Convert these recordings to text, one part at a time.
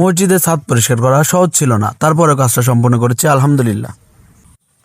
মসজিদের ছাদ পরিষ্কার করা সহজ ছিল না, তারপরে কাজটা সম্পূর্ণ করেছি আলহামদুলিল্লাহ।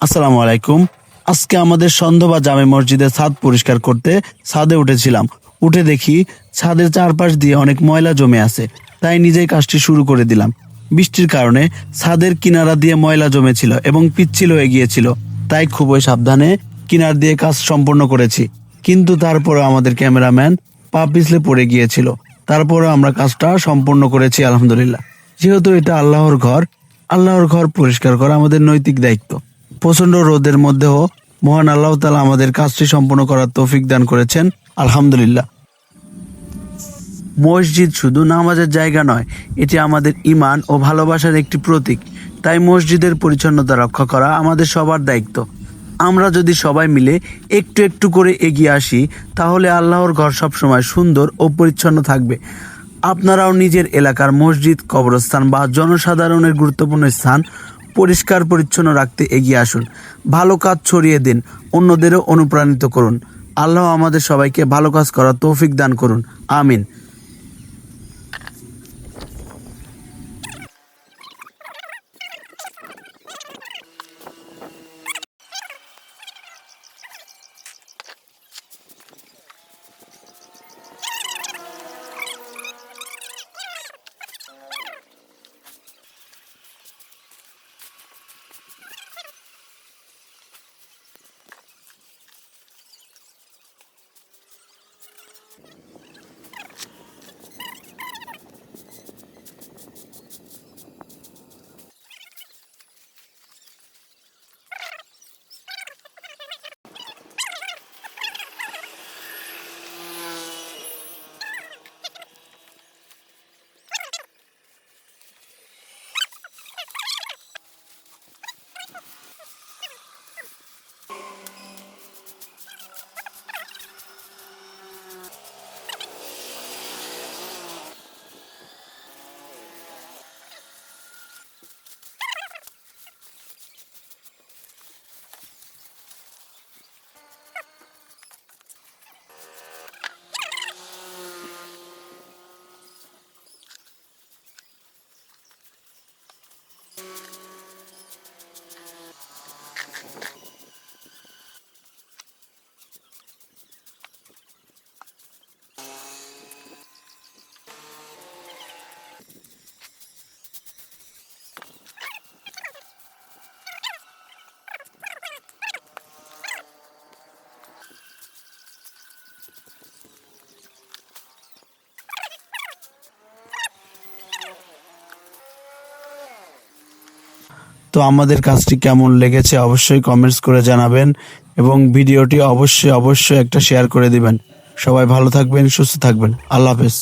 আসসালামু আলাইকুম। আজকে আমাদের সন্ধ্যা জামে মসজিদের ছাদ পরিষ্কার করতে ছাদে উঠেছিলাম। উঠে দেখি ছাদের চারপাশ দিয়ে অনেক ময়লা জমে আছে, তাই নিজেই কাজটি শুরু করে দিলাম। বৃষ্টির কারণে ছাদের কিনারা দিয়ে ময়লা জমেছিল এবং পিচ্ছিল হয়ে গিয়েছিল, তাই খুবই সাবধানে কিনার দিয়ে কাজ সম্পূর্ণ করেছি। কিন্তু তারপরে আমাদের ক্যামেরাম্যান পা পিছলে পড়ে গিয়েছিল, তারপরে আমরা কাজটা সম্পূর্ণ করেছি আলহামদুলিল্লাহ। যেহেতু এটা আল্লাহর ঘর পরিষ্কার করা আমাদের নৈতিক দায়িত্ব। প্রচন্ড রোদের মধ্যেও মহান আল্লাহ তাআলা আমাদের কাজটি সম্পূর্ণ করার তৌফিক দান করেছেন আলহামদুলিল্লাহ। মসজিদ শুধু নামাজের জায়গা নয়, এটি আমাদের ঈমান ও ভালোবাসার একটি প্রতীক। তাই মসজিদের পরিচ্ছন্নতা রক্ষা করা আমাদের সবার দায়িত্ব। আমরা যদি সবাই মিলে একটু একটু করে এগিয়ে আসি, তাহলে আল্লাহর ঘর সবসময় সুন্দর ও পরিচ্ছন্ন থাকবে। আপনারাও নিজের এলাকার মসজিদ, কবরস্থান বা জনসাধারণের গুরুত্বপূর্ণ স্থান পরিষ্কার পরিচ্ছন্ন রাখতে এগিয়ে আসুন। ভালো কাজ ছড়িয়ে দিন, অন্যদেরও অনুপ্রাণিত করুন। আল্লাহ আমাদের সবাইকে ভালো কাজ করার তৌফিক দান করুন, আমিন। তো আমাদের কাজটি কেমন লেগেছে অবশ্যই কমেন্টস করে জানাবেন এবং ভিডিওটি অবশ্যই একটা শেয়ার করে দিবেন। সবাই ভালো থাকবেন, সুস্থ থাকবেন। আল্লাহ হাফেজ।